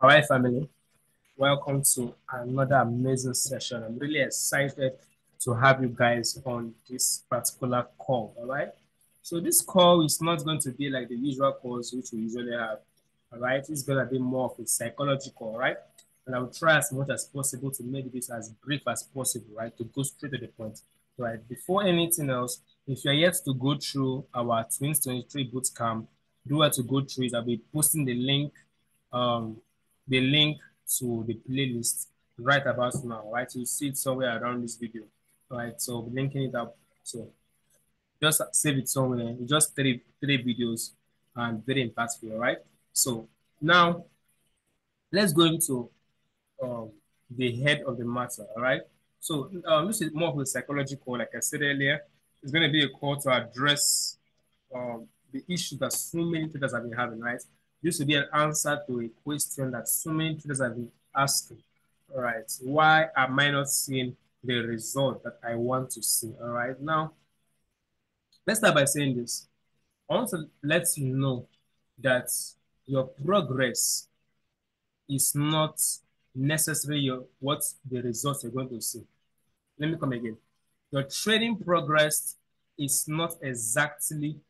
All right, family, welcome to another amazing session. I'm really excited to have you guys on this particular call. All right, so this call is not going to be like the usual calls which we usually have. All right, it's going to be more of a psychological, all right, and I'll try as much as possible to make this as brief as possible, right, to go straight to the point. Right, before anything else, if you're yet to go through our 2023 bootcamp, do what to go through it. I'll be posting um, the link to the playlist right about now, right? You see it somewhere around this video, right? So we're linking it up. So just save it somewhere. It's just three videos and very impactful, all right? So now let's go into um, the head of the matter, all right? So this is more of a psychological, like I said earlier. It's going to be a call to address the issue that so many traders have been having, right? This will be an answer to a question that so many traders have been asking. All right, why am I not seeing the result that I want to see? All right, now let's start by saying this. I want to let you know that your progress is not necessarily what the results you're going to see. Let me come again. Your trading progress is not exactly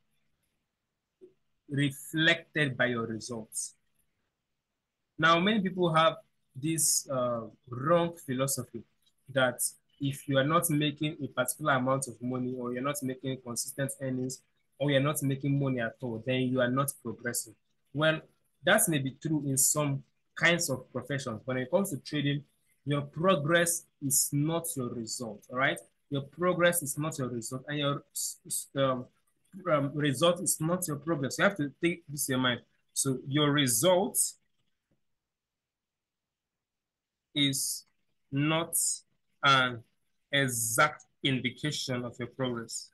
reflected by your results. Now, many people have this wrong philosophy that if you are not making a particular amount of money, or you're not making consistent earnings, or you're not making money at all, then you are not progressing. Well, that may be true in some kinds of professions. When it comes to trading, your progress is not your result, all right? Your progress is not your result, and your result is not your progress. You have to take this in mind. So your results is not an exact indication of your progress.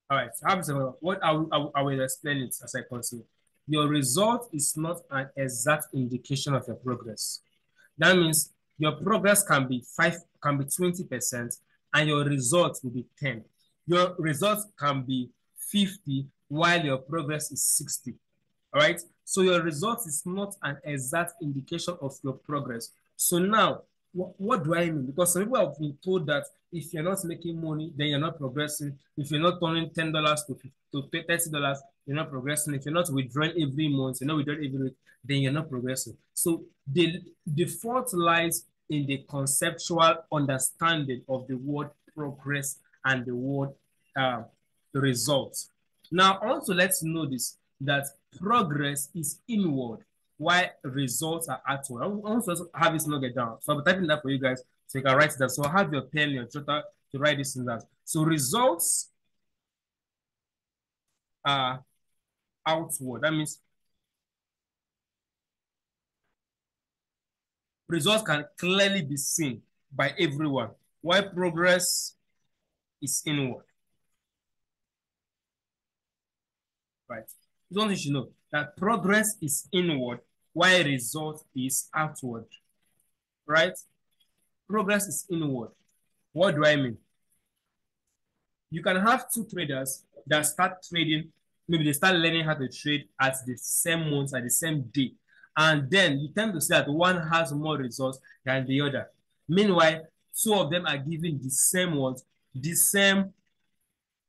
All right, what I will explain it as I continue. Your result is not an exact indication of your progress. That means your progress can be 20%, and your result will be 10. Your result can be 50, while your progress is 60. All right. So your result is not an exact indication of your progress. So now, what do I mean? Because some people have been told that if you're not making money, then you're not progressing. If you're not turning $10 to $30, you're not progressing. If you're not withdrawing every month, you're not withdrawing every week, then you're not progressing. So the fault lies in the conceptual understanding of the word progress and the word uh, result. Now, I want to let you know this, that progress is inward, while results are outward. I want to have this nugget down. So I'll be typing that for you guys so you can write it down. So I'll have your pen, your jotter to write this in that. So results are outward. That means results can clearly be seen by everyone, while progress is inward. Right? You don't need to know that progress is inward, while result is outward. Right? Progress is inward. What do I mean? You can have two traders that start trading, maybe they start learning how to trade at the same month, at the same day. And then you tend to see that one has more results than the other. Meanwhile, two of them are giving the same ones, the same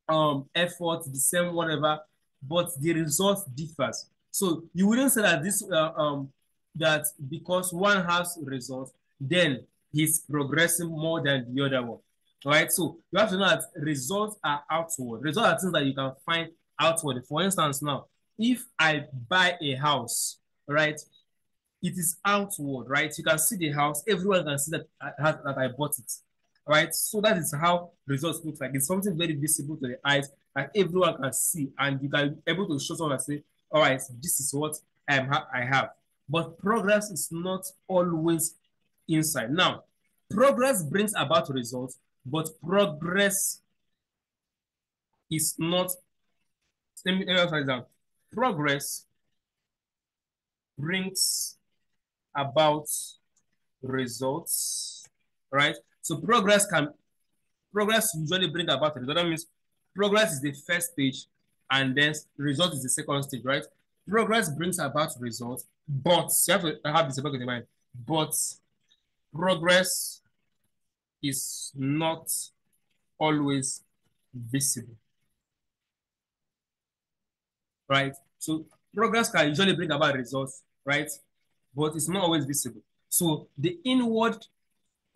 effort, the same whatever, but the result differs. So you wouldn't say that that because one has results, then he's progressing more than the other one. All right. So you have to know that results are outward. Results are things that you can find outward. For instance, now, if I buy a house, right, it is outward, right? You can see the house, everyone can see that I bought it, right? So that is how results look like. It's something very visible to the eyes that everyone can see, and you can be able to show someone and say, all right, this is what I have. But progress is not always inside. Now, progress brings about results, but progress is not, let me write down. Progress brings about results, right? So progress usually bring about a result. That means Progress is the first stage, and then result is the second stage, right? Progress brings about results, but you have to have this in mind. But progress is not always visible, right? So progress can usually bring about results, right? But it's not always visible. So the inward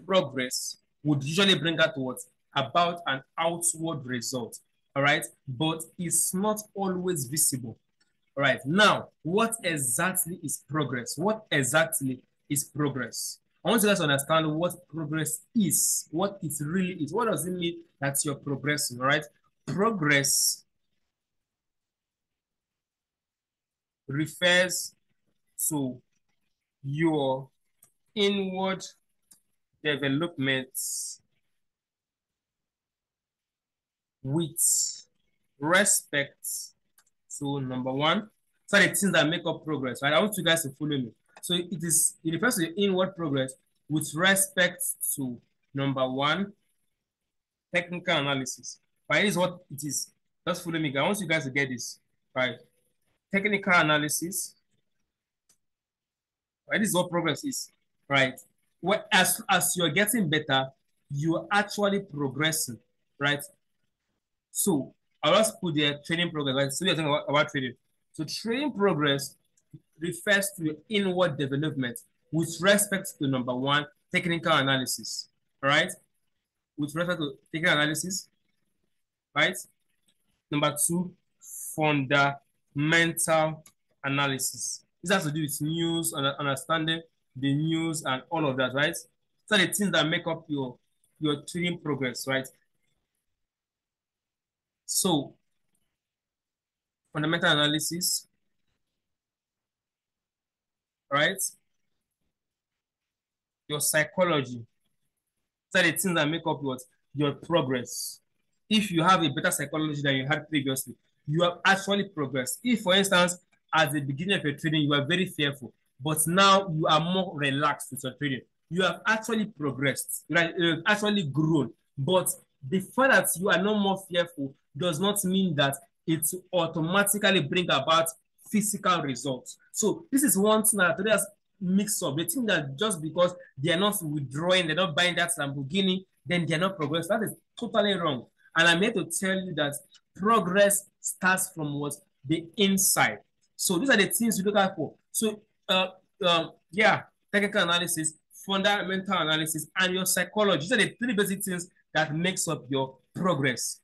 progress would usually bring out what? About an outward result, all right? But it's not always visible. All right, now, what exactly is progress? What exactly is progress? I want you guys to understand what progress is, what it really is. What does it mean that you're progressing, all right? Progress refers to your inward developments with respect to number one. So the things that make up progress, right? I want you guys to follow me. So it refers to the inward progress with respect to number one, technical analysis. Right? This is what it is. Just follow me. I want you guys to get this. Right? Technical analysis. Right? This is what progress is. Right? Well, as you're getting better, you're actually progressing. Right? So I'll just put the training progress. Right? So we're talking about trading. So training progress refers to inward development with respect to number one, technical analysis. All right? With respect to technical analysis, right? Number two, fundamental analysis. This has to do with news and understanding the news and all of that, right? So the things that make up your trading progress, right? So fundamental analysis, right? Your psychology. These are the things that make up your progress. If you have a better psychology than you had previously, you have actually progressed. If, for instance, at the beginning of your trading, you are very fearful, but now you are more relaxed with your trading, you have actually progressed. Right? You have actually grown. But the fact that you are no more fearful does not mean that it automatically bring about physical results. So this is one thing that traders mix up. They think that just because they are not withdrawing, they're not buying that Lamborghini, then they're not progressing. That is totally wrong. And I'm here to tell you that progress starts from what? The inside. So these are the things you look out for. So yeah, technical analysis, fundamental analysis, and your psychology. These are the three basic things that makes up your progress.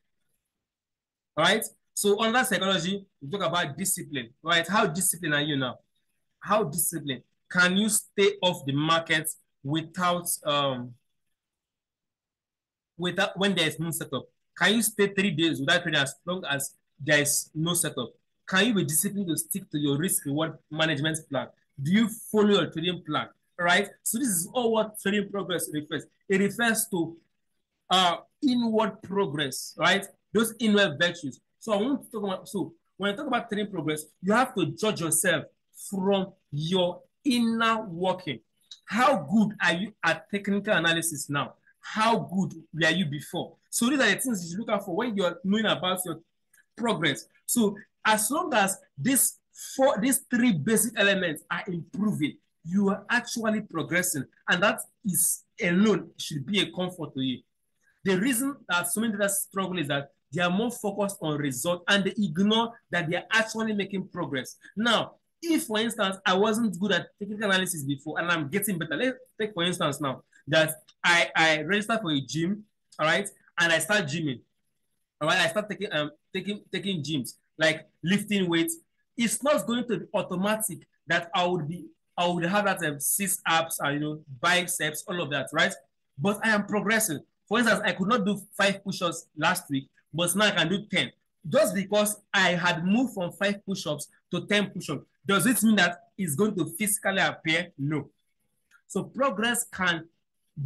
All right. So under psychology, we talk about discipline. Right? How disciplined are you now? How disciplined can you stay off the market without when there is no setup? Can you stay 3 days without trading as long as there is no setup? Can you be disciplined to stick to your risk reward management plan? Do you follow your trading plan? Right? So this is all what trading progress refers. It refers to inward progress, right? Those inward virtues. So I want to talk about, so when I talk about trading progress, you have to judge yourself from your inner working. How good are you at technical analysis now? How good were you before? So these are the things you should look out for when you're knowing about your progress. So as long as these three basic elements are improving, you are actually progressing, and that is alone should be a comfort to you. The reason that so many traders struggle is that they are more focused on result and they ignore that they are actually making progress. Now, if, for instance, I wasn't good at technical analysis before and I'm getting better, let's take, for instance, now that I registered for a gym, all right, and I start gymming, all right, I start taking gyms, like lifting weights. It's not going to be automatic that I would have that six apps and biceps, all of that, right? But I am progressing. For instance, I could not do 5 push-ups last week, but now I can do 10. Just because I had moved from 5 push-ups to 10 push-ups, does it mean that it's going to physically appear? No. So progress can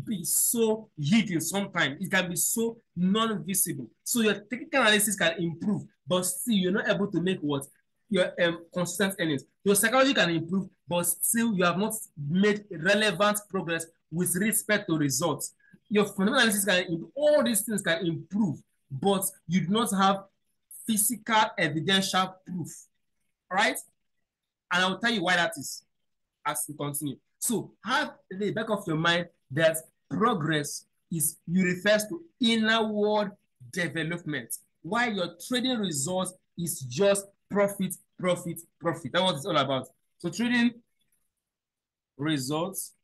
be so hidden sometimes. It can be so non-visible. So your technical analysis can improve, but still you're not able to make what? Your consistent earnings. Your psychology can improve, but still you have not made relevant progress with respect to results. Your fundamental analysis can improve. All these things can improve, but you do not have physical evidential proof. All right? And I will tell you why that is as we continue. So have in the back of your mind that progress is you refers to inward development, while your trading results is just profit, profit, profit. That's what it's all about. So trading results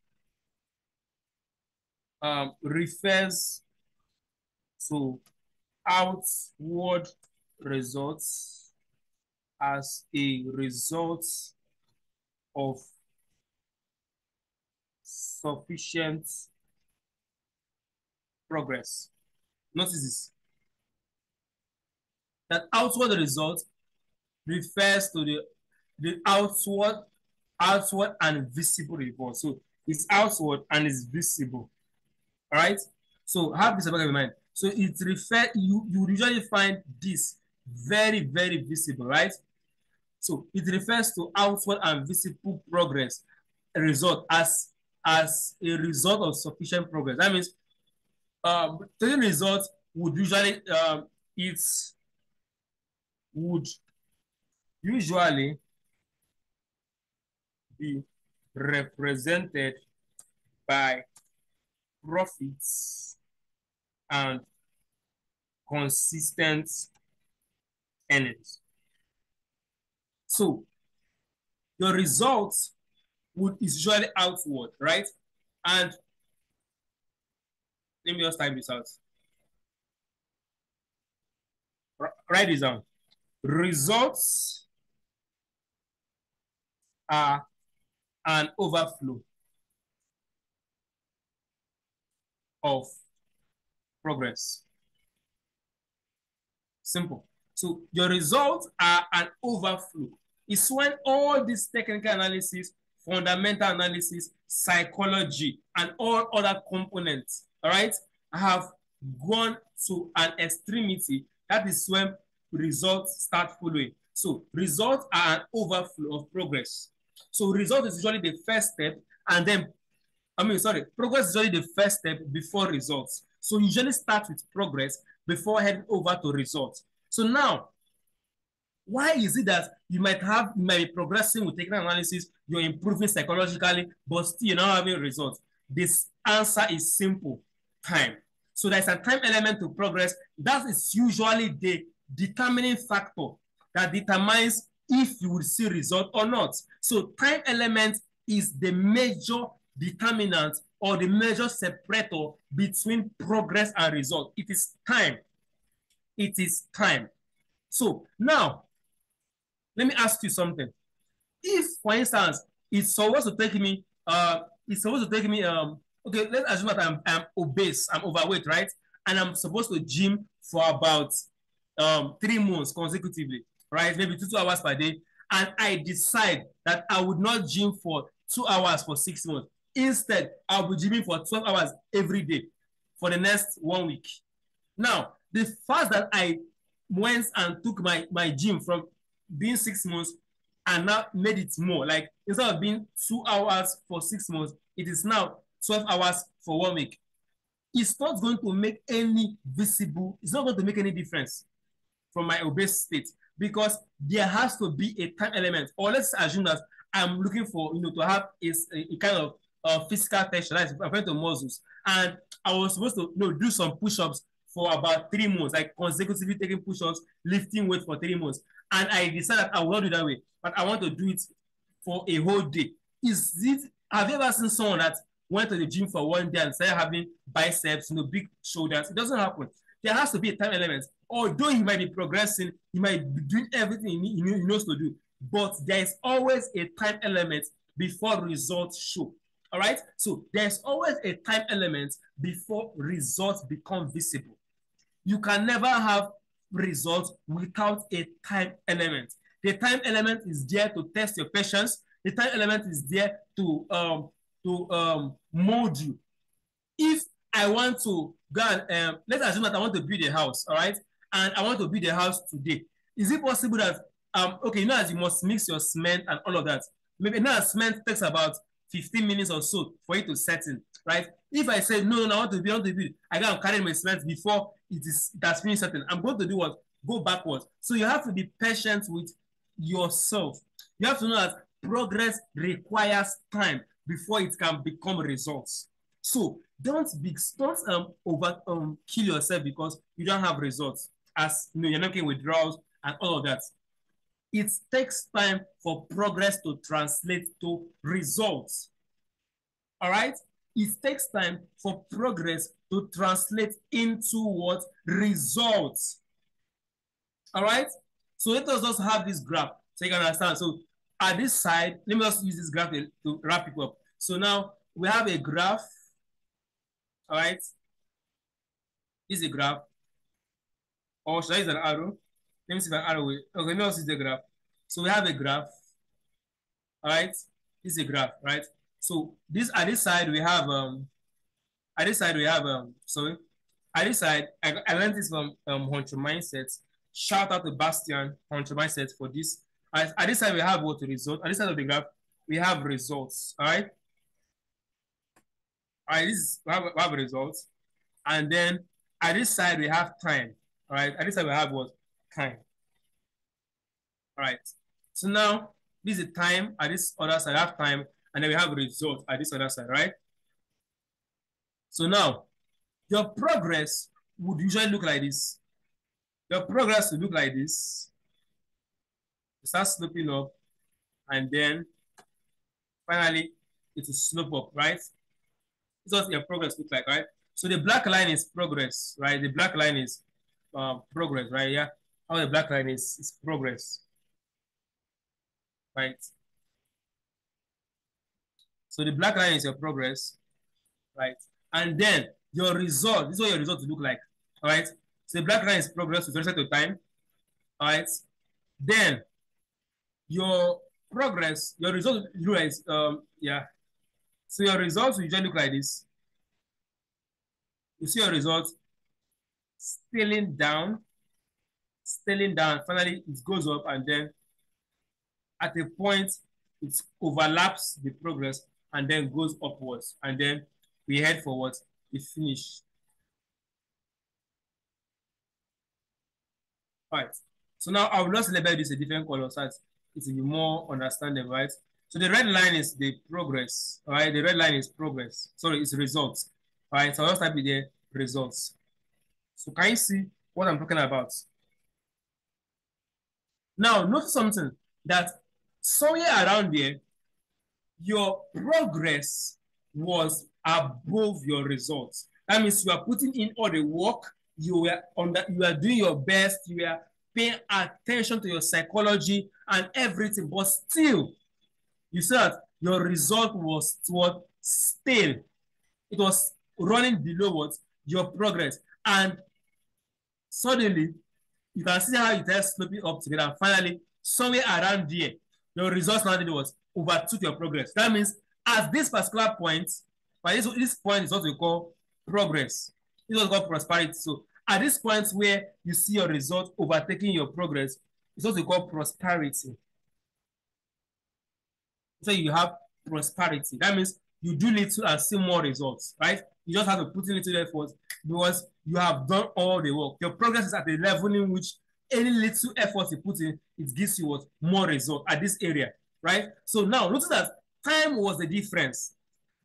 refers to outward results as a result of sufficient progress. Notice this, that outward result refers to the outward and visible reward. So it's outward and it's visible. All right. So have this in mind. So it refer you usually find this very, very visible, right? So it refers to outward and visible progress result as a result of sufficient progress. That means the result would usually it would usually be represented by profits and consistent earnings. So your results is usually outward, right? And let me just type this out. Write this down. Results are an overflow of progress. Simple. So your results are an overflow. It's when all this technical analysis, fundamental analysis, psychology, and all other components, all right, have gone to an extremity. That is when results start following. So results are an overflow of progress. So result is usually the first step, and then progress is usually the first step before results. So usually start with progress before heading over to results. So now, why is it that you might be progressing with technical analysis, you're improving psychologically, but still you're not having results? This answer is simple: time. So there's a time element to progress. That is usually the determining factor that determines if you will see result or not. So time element is the major determinant or the major separator between progress and result. It is time. It is time. So now, let me ask you something. If, for instance, it's supposed to take me, okay, let's assume that I'm obese, I'm overweight, right? And I'm supposed to gym for about 3 months consecutively, right? Maybe 2 hours per day. And I decide that I would not gym for 2 hours for 6 months. Instead, I'll be gymming for 12 hours every day for the next 1 week. Now, the fact that I went and took my gym from being 6 months and now made it more, like instead of being 2 hours for 6 months, it is now 12 hours for 1 week. It's not going to make any visible, it's not going to make any difference from my obese state, because there has to be a time element. Or let's assume that I'm looking for, to have a kind of physical tension, like referring to muscles, and I was supposed to do some push-ups for about 3 months, like consecutively taking push-ups, lifting weight for 3 months, and I decided I will not do that way, but I want to do it for a whole day. Have you ever seen someone that went to the gym for one day and started having biceps, big shoulders? It doesn't happen. There has to be a time element. Although he might be progressing, he might be doing everything he knows to do, but there is always a time element before results show. All right? So there's always a time element before results become visible. You can never have results without a time element. The time element is there to test your patience. The time element is there to mold you. If I want to go and let's assume that I want to build a house, all right, and I want to build a house today. Is it possible that okay, as you must mix your cement and all of that? Maybe now cement takes about 15 minutes or so for it to set in, right? If I say no, I want to build, I got to carry my cement before that's finished certain. I'm going to do what? Go backwards. So you have to be patient with yourself. You have to know that progress requires time before it can become results. So don't over kill yourself because you don't have results. As you know, you're not getting withdrawals and all of that. It takes time for progress to translate to results. All right? It takes time for progress to translate into what? Results. All right? So let us just have this graph so you can understand. So at this side, let me just use this graph to wrap it up. So now we have a graph. All right? This is a graph. Or should I use an arrow? Let me see if an arrow will. Okay, no, this is the graph. So we have a graph. All right? This is a graph, right? So this at this side we have at this side we have sorry. At this side, I learned this from Honcho Mindsets. Shout out to Bastian Honcho Mindsets for this. At this side we have what result. At this side of the graph, we have results. All right. All right, we have results. And then at this side we have time. All right. At this side we have what? Time. All right. So now this is time. At this other side, I have time, and then we have result at this other side, right? So now your progress would usually look like this. Your progress will look like this. It starts sloping up, and then finally it will slope up, right? This is what your progress looks like, right? So the black line is progress, right? The black line is progress, right? Yeah. How the black line is progress, right? So the black line is your progress, right? And then your result, this is what your result will look like, all right? So the black line is progress with respect to time, all right? Then your progress, your result will look like, yeah. So your results will usually look like this. You see your results scaling down, finally it goes up, and then at a point it overlaps the progress and then goes upwards, and then we head for what? The finish. All right. So now I will just label this a different color so it will be more understandable, right? So the red line is the progress, all right? The red line is progress. Sorry, it's results, all right? So I'll just type it there, results. So can you see what I'm talking about? Now, notice something that somewhere around there, your progress was above your results. That means you are putting in all the work, you are doing your best, you are paying attention to your psychology and everything, but still, you see that your result was what? Still, it was running below what? Your progress. And suddenly, you can see how it is sloping up together. And finally, somewhere around there, your results now was overtook your progress. That means at this particular point, by this point is what we call progress. This is what we call prosperity. So at this point where you see your result overtaking your progress, it's what we call prosperity. So you have prosperity. That means you do little and see more results, right? You just have to put in little effort because you have done all the work. Your progress is at a level in which any little effort you put in, it gives you what? More result at this area, right? So now notice that time was the difference.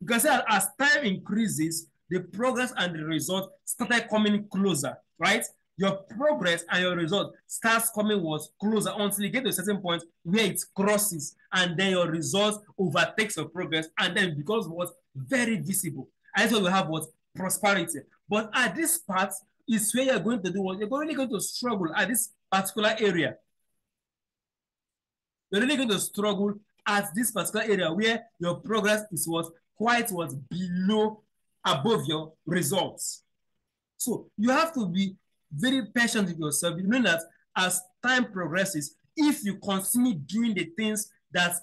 You can say that as time increases, the progress and the result started coming closer, right? Your progress and your result starts coming was closer until you get to a certain point where it crosses, and then your result overtakes your progress, and then becomes what? Very visible. And so we have what? Prosperity. But at this part is where you're going to do what? You're really going to struggle at this particular area. You're really going to struggle at this particular area where your progress is what? Quite what? Below, above your results. So you have to be very patient with yourself. You know that as time progresses, if you continue doing the things that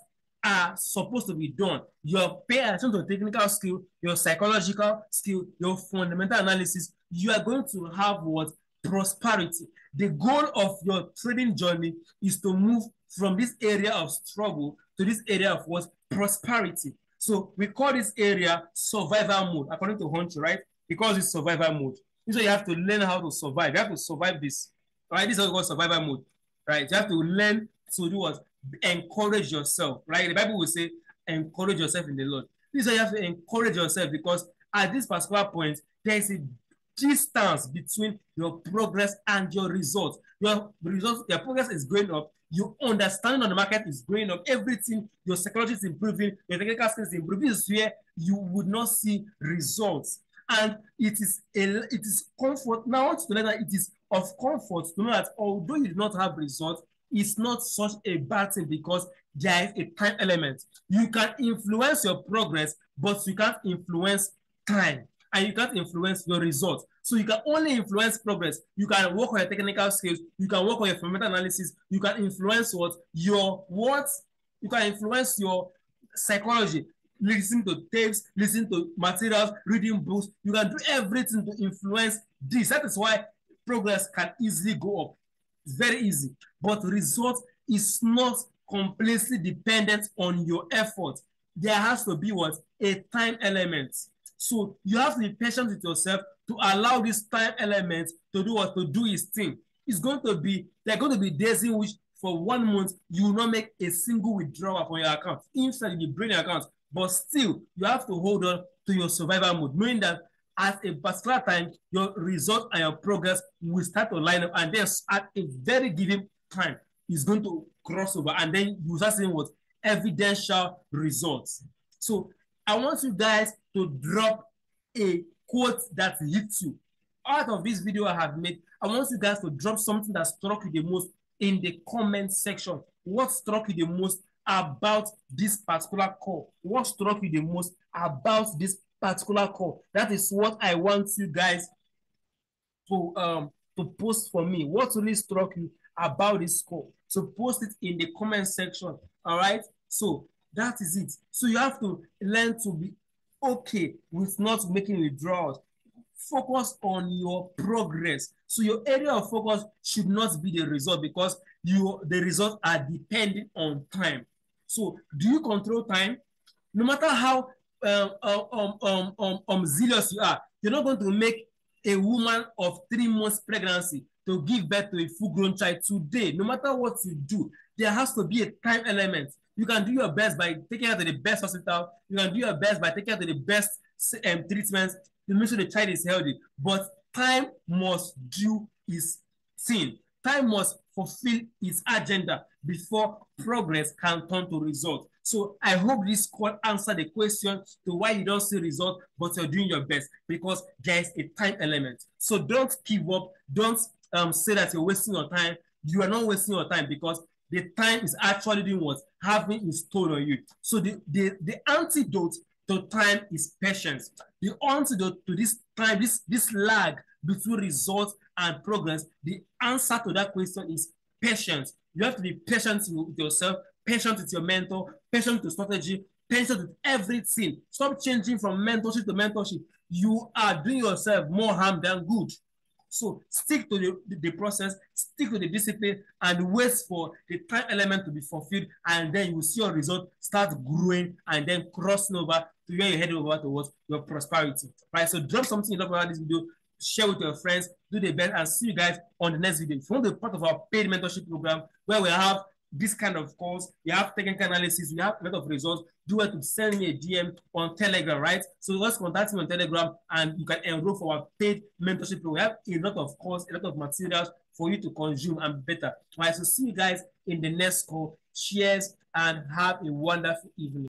are supposed to be done, your pay attention to technical skill, your psychological skill, your fundamental analysis, you are going to have what? Prosperity. The goal of your trading journey is to move from this area of struggle to this area of what? Prosperity. So we call this area survival mode, according to Honcho, right? Because it's survival mode. So you have to learn how to survive. You have to survive this. Right? This is what we call survival mode. Right? You have to learn to do what? Encourage yourself. Right? The Bible will say, encourage yourself in the Lord. This is why you have to encourage yourself, because at this particular point, there is a distance between your progress and your results. Your results, your progress is going up. Your understanding on the market is going up. Everything, your psychology is improving. Your technical skills is improving. This is where you would not see results. And it is comfort. Now I want to know that it is of comfort to know that although you do not have results, it's not such a bad thing, because there is a time element. You can influence your progress, but you can't influence time, and you can't influence your results. So you can only influence progress. You can work on your technical skills. You can work on your fundamental analysis. You can influence what you can influence your psychology. Listen to tapes, listen to materials, reading books. You can do everything to influence this. That is why progress can easily go up. It's very easy. But result is not completely dependent on your effort. There has to be what? A time element. So you have to be patient with yourself to allow this time element to do what? To do its thing. There are going to be days in which for 1 month you will not make a single withdrawal from your account. Instead, you bring your account. But still, you have to hold on to your survival mode, knowing that at a particular time, your result and your progress will start to line up, and then at a very given time, it's going to cross over, and then you start seeing what? Evidential results. So I want you guys to drop a quote that hits you. Out of this video I have made, I want you guys to drop something that struck you the most in the comment section. What struck you the most about this particular call? What struck you the most about this particular call? That is what I want you guys to post for me. What really struck you about this call? So post it in the comment section. All right. So that is it. So you have to learn to be okay with not making withdrawals. Focus on your progress. So your area of focus should not be the result, because the results are dependent on time. So do you control time? No matter how zealous you are, you're not going to make a woman of 3 months pregnancy to give birth to a full-grown child today. No matter what you do, there has to be a time element. You can do your best by taking her to the best hospital. You can do your best by taking her to the best treatments to make sure the child is healthy. But time must do its thing. Time must fulfill its agenda before progress can turn to result. So I hope this call answered the question to why you don't see result, but you're doing your best, because there is a time element. So don't give up. Don't say that you're wasting your time. You are not wasting your time, because the time is actually doing what? Having installed on you. So the antidote to time is patience. The antidote to this time, this lag between results and progress, the answer to that question is patience. You have to be patient with yourself, patient with your mentor, patient with strategy, patient with everything. Stop changing from mentorship to mentorship. You are doing yourself more harm than good. So stick to the process, stick to the discipline, and wait for the time element to be fulfilled, and then you will see your result start growing and then crossing over to where you're heading over towards your prosperity. Right? So drop something you love about this video, share with your friends, do the best, and see you guys on the next video. If you want to be part of our paid mentorship program, where we have this kind of calls, we have technical analysis, we have a lot of results, do it to send me a DM on Telegram, right? So just contact me on Telegram, and you can enroll for our paid mentorship program. We have a lot of calls, a lot of materials for you to consume and better. All right, so see you guys in the next call. Cheers and have a wonderful evening.